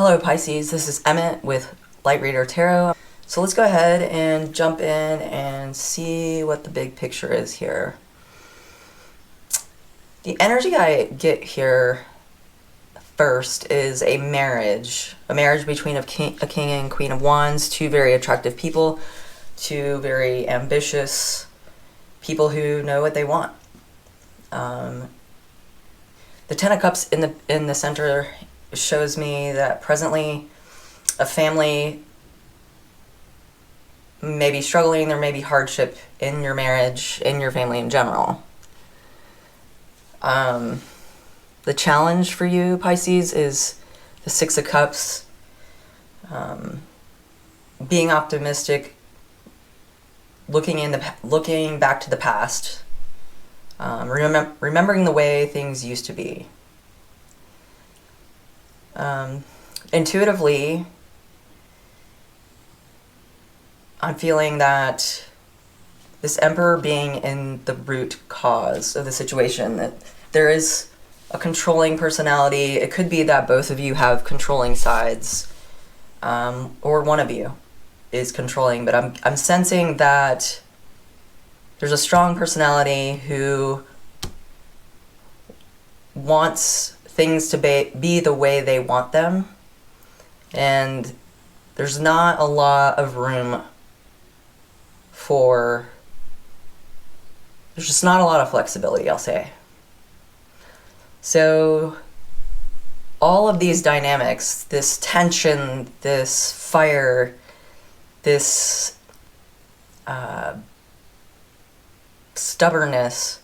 Hello Pisces, this is Emmett with Light Reader Tarot. So let's go ahead and jump in and see what the big picture is here. The energy I get here first is a marriage between a king and queen of wands, two very attractive people, two very ambitious people who know what they want. The Ten of Cups in the center shows me that presently a family may be struggling, there may be hardship in your marriage, in your family in general. The challenge for you, Pisces, is the Six of Cups. Being optimistic, looking back to the past, remembering the way things used to be. Intuitively, I'm feeling that this Emperor being in the root cause of the situation, that there is a controlling personality. It could be that both of you have controlling sides, or one of you is controlling, but I'm sensing that there's a strong personality who wants things to be the way they want them, and there's not a lot of room there's just not a lot of flexibility, I'll say. So all of these dynamics, this tension, this fire, this stubbornness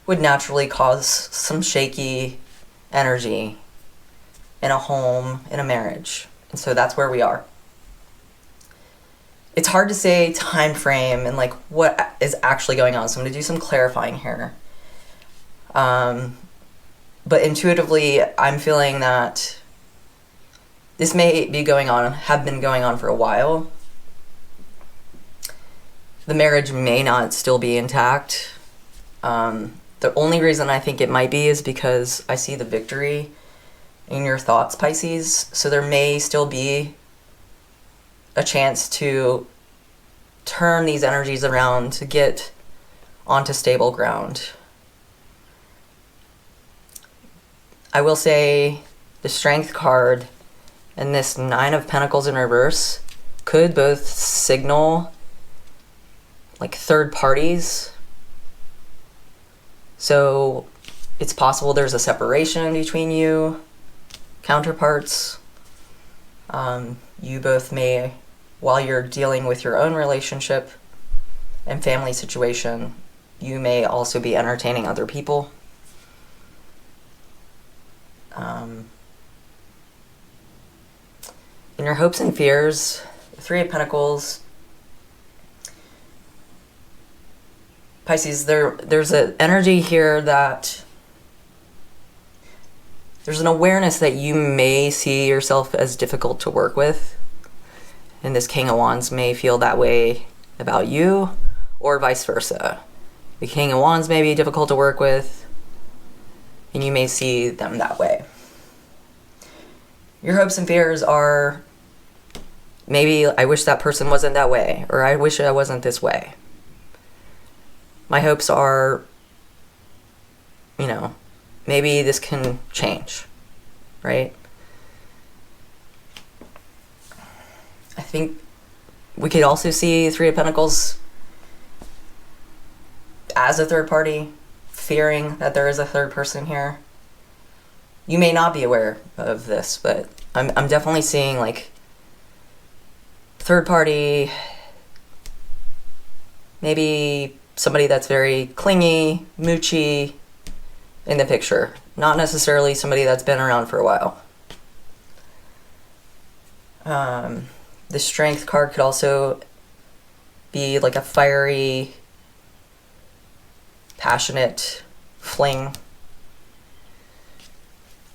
would naturally cause some shaky energy in a home, in a marriage. And so that's where we are. It's hard to say time frame and like what is actually going on, so I'm going to do some clarifying here. But intuitively, I'm feeling that this may be have been going on for a while. The marriage may not still be intact. The only reason I think it might be is because I see the victory in your thoughts, Pisces. So there may still be a chance to turn these energies around to get onto stable ground. I will say the Strength card and this Nine of Pentacles in reverse could both signal like third parties. So it's possible there's a separation between you counterparts. You both may, while you're dealing with your own relationship and family situation, you may also be entertaining other people. In your hopes and fears, Three of Pentacles, Pisces, there's an energy here that there's an awareness that you may see yourself as difficult to work with. And this King of Wands may feel that way about you, or vice versa. The King of Wands may be difficult to work with, and you may see them that way. Your hopes and fears are, maybe I wish that person wasn't that way, or I wish I wasn't this way. My hopes are, maybe this can change, right? I think we could also see Three of Pentacles as a third party, fearing that there is a third person here. You may not be aware of this, but I'm definitely seeing like third party, maybe somebody that's very clingy, moochy in the picture. Not necessarily somebody that's been around for a while. The Strength card could also be like a fiery, passionate fling.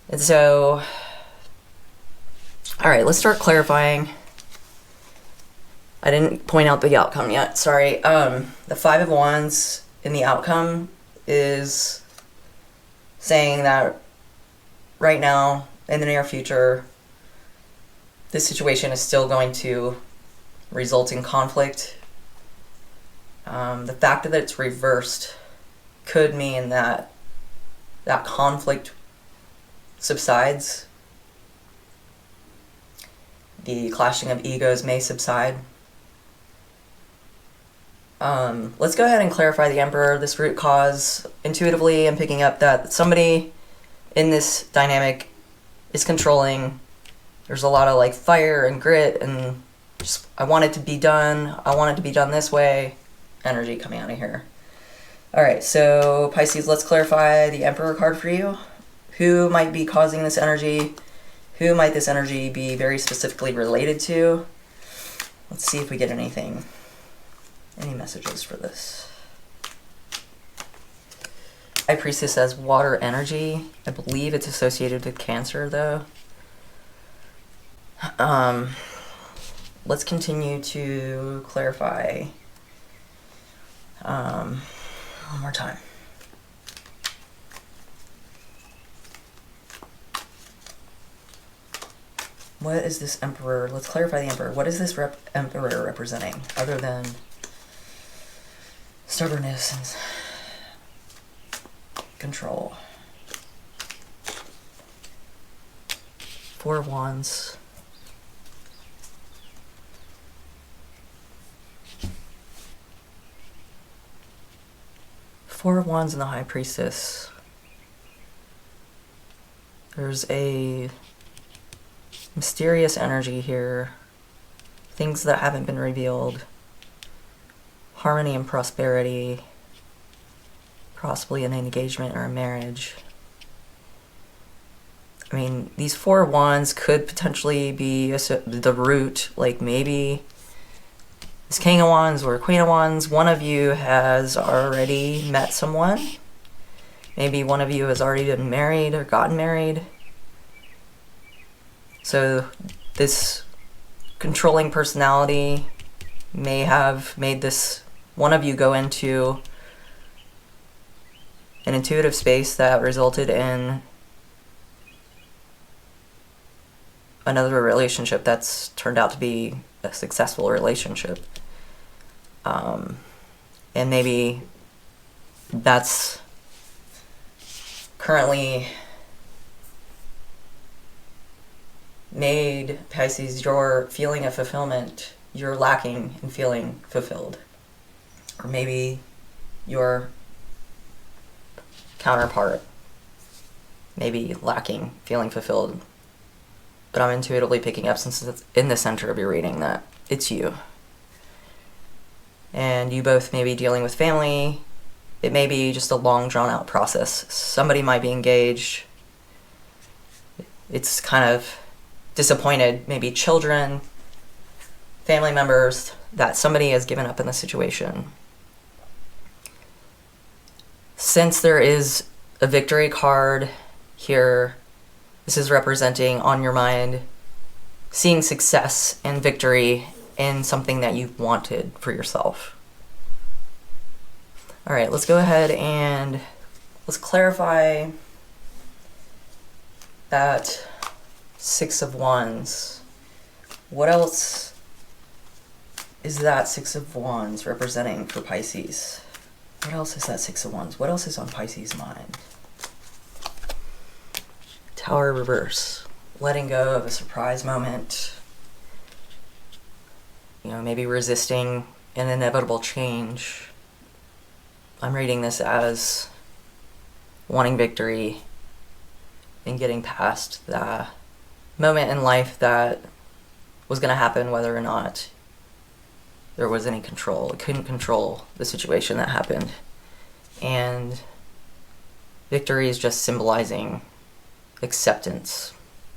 And so, all right, let's start clarifying. I didn't point out the outcome yet, sorry. The Five of Wands in the outcome is saying that right now, in the near future, this situation is still going to result in conflict. The fact that it's reversed could mean that that conflict subsides. The clashing of egos may subside. Let's go ahead and clarify the Emperor, this root cause. Intuitively, I'm picking up that somebody in this dynamic is controlling. There's a lot of like fire and grit and just, I want it to be done. I want it to be done this way. Energy coming out of here. All right, so Pisces, let's clarify the Emperor card for you. Who might be causing this energy? Who might this energy be very specifically related to? Let's see if we get anything. Any messages for this? High Priestess says water energy. I believe it's associated with Cancer, though. Let's continue to clarify one more time. What is this Emperor? Let's clarify the Emperor. What is this Emperor representing other than stubbornness and control? Four of Wands. Four of Wands and the High Priestess. There's a mysterious energy here. Things that haven't been revealed. Harmony and prosperity. Possibly an engagement or a marriage. I mean, these Four of Wands could potentially be the root. Like maybe this King of Wands or Queen of Wands, one of you has already met someone. Maybe one of you has already been married or gotten married. So this controlling personality may have made this one of you go into an intuitive space that resulted in another relationship that's turned out to be a successful relationship. And maybe that's currently made, Pisces, your feeling of fulfillment, you're lacking in feeling fulfilled. Or maybe your counterpart may be lacking feeling fulfilled. But I'm intuitively picking up, since it's in the center of your reading, that it's you. And you both may be dealing with family. It may be just a long, drawn-out process. Somebody might be engaged. It's kind of disappointed, maybe children, family members, that somebody has given up in the situation. Since there is a victory card here, this is representing on your mind, seeing success and victory in something that you've wanted for yourself. All right, let's go ahead and let's clarify that Six of Wands. What else is that Six of Wands representing for Pisces? What else is that Six of Wands? What else is on Pisces' mind? Tower reverse. Letting go of a surprise moment. You know, maybe resisting an inevitable change. I'm reading this as wanting victory and getting past the moment in life that was going to happen whether or not there was any control. It couldn't control the situation that happened. And victory is just symbolizing acceptance.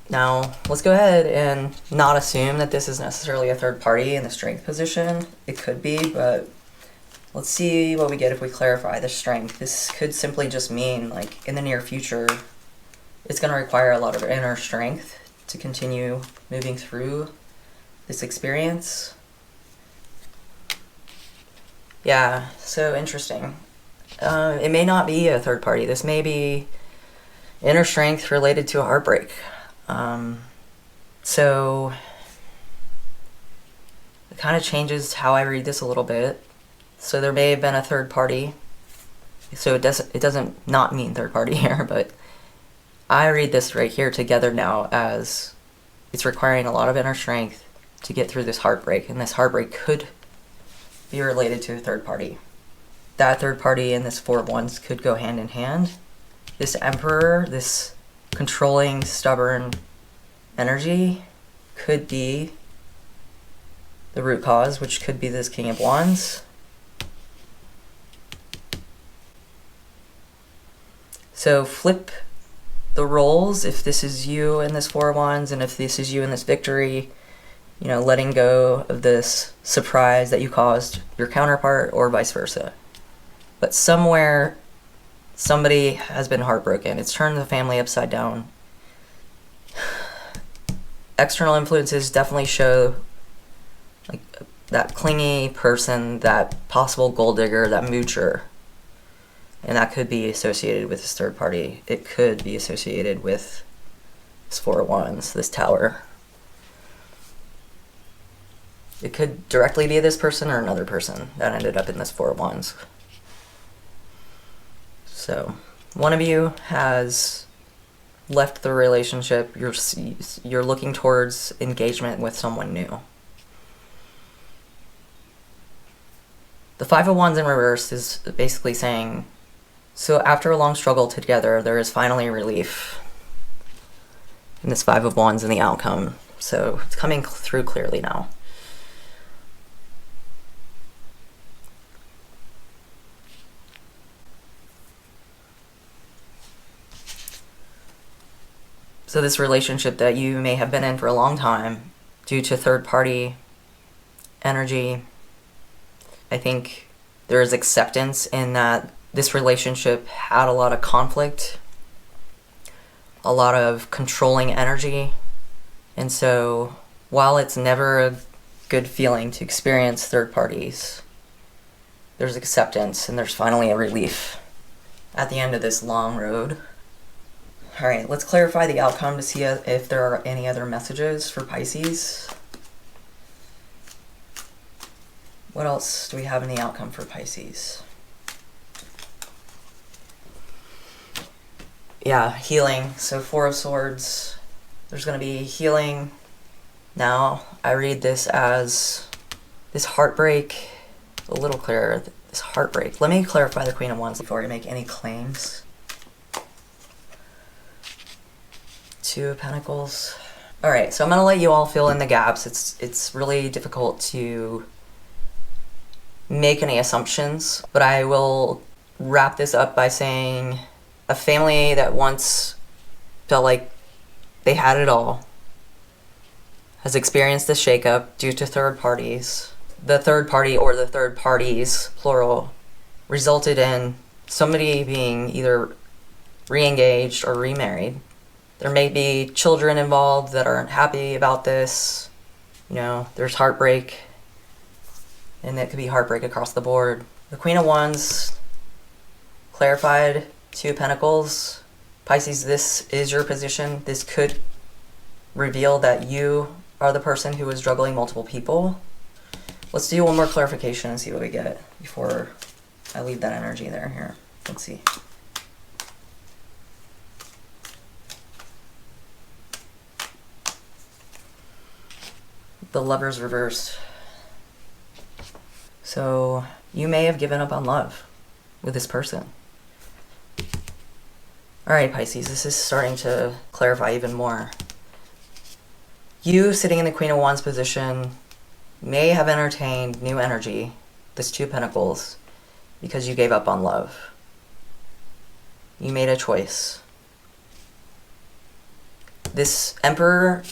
Now, let's go ahead and not assume that this is necessarily a third party in the strength position. It could be, but let's see what we get if we clarify the strength. This could simply just mean, like, in the near future, it's going to require a lot of inner strength to continue moving through this experience. Yeah, so interesting. It may not be a third party. This may be inner strength related to a heartbreak. So kind of changes how I read this a little bit. So there may have been a third party. So it doesn't not mean third party here, but I read this right here together now as it's requiring a lot of inner strength to get through this heartbreak, and this heartbreak could be related to a third party. That third party and this Four of Wands could go hand in hand. This Emperor, this controlling, stubborn energy could be the root cause, which could be this King of Wands. So flip the roles if this is you in this Four of Wands, and if this is you in this victory, you know, letting go of this surprise that you caused your counterpart, or vice versa. But somewhere, somebody has been heartbroken. It's turned the family upside down. External influences definitely show like that clingy person, that possible gold digger, that moocher. And that could be associated with this third party. It could be associated with this Four of Wands, this Tower. It could directly be this person or another person that ended up in this Four of Wands. So, one of you has left the relationship. You're looking towards engagement with someone new. The Five of Wands in reverse is basically saying, so after a long struggle together, there is finally relief. And this Five of Wands in the outcome. So it's coming through clearly now. So this relationship that you may have been in for a long time, due to third party energy, I think there is acceptance in that this relationship had a lot of conflict, a lot of controlling energy. And so while it's never a good feeling to experience third parties, there's acceptance and there's finally a relief at the end of this long road. All right, let's clarify the outcome to see if there are any other messages for Pisces. What else do we have in the outcome for Pisces? Yeah, healing. So Four of Swords. There's going to be healing. Now, I read this as this heartbreak, a little clearer, this heartbreak. Let me clarify the Queen of Wands before I make any claims. Two of Pentacles. All right, so I'm going to let you all fill in the gaps. It's really difficult to make any assumptions, but I will wrap this up by saying a family that once felt like they had it all has experienced this shakeup due to third parties. The third party, or the third parties, plural, resulted in somebody being either re-engaged or remarried. There may be children involved that aren't happy about this. You know, there's heartbreak, and it could be heartbreak across the board. The Queen of Wands clarified Two of Pentacles. Pisces, this is your position. This could reveal that you are the person who is juggling multiple people. Let's do one more clarification and see what we get before I leave that energy there. Here, let's see. The Lovers reversed. So you may have given up on love with this person. All right, Pisces, this is starting to clarify even more. You sitting in the Queen of Wands position may have entertained new energy, this Two of Pentacles, because you gave up on love. You made a choice. This Emperor,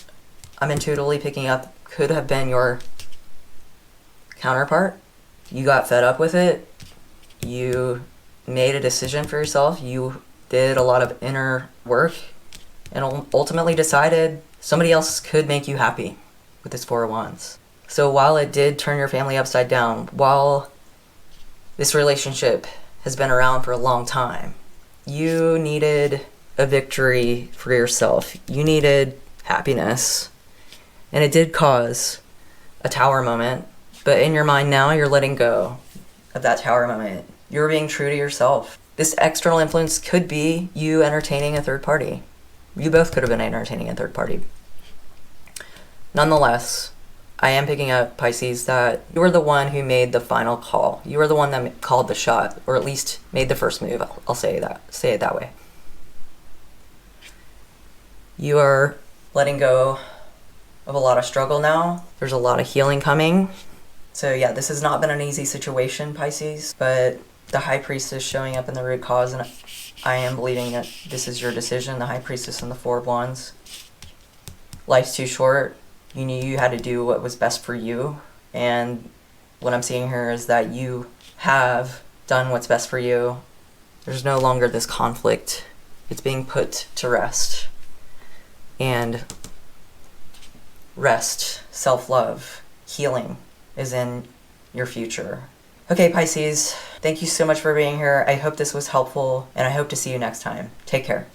I'm intuitively picking up, could have been your counterpart. You got fed up with it. You made a decision for yourself. You did a lot of inner work and ultimately decided somebody else could make you happy with this Four of Wands. So while it did turn your family upside down, while this relationship has been around for a long time, you needed a victory for yourself. You needed happiness. And it did cause a Tower moment. But in your mind now, you're letting go of that Tower moment. You're being true to yourself. This external influence could be you entertaining a third party. You both could have been entertaining a third party. Nonetheless, I am picking up, Pisces, that you were the one who made the final call. You were the one that called the shot, or at least made the first move. I'll say it that way. You are letting go of a lot of struggle now. There's a lot of healing coming. So yeah, this has not been an easy situation, Pisces, but the High Priestess showing up in the root cause, and I am believing that this is your decision, the High Priestess and the Four of Wands. Life's too short. You knew you had to do what was best for you, and what I'm seeing here is that you have done what's best for you. There's no longer this conflict. It's being put to rest. And rest, self-love, healing is in your future. Okay, Pisces, thank you so much for being here. I hope this was helpful, and I hope to see you next time. Take care.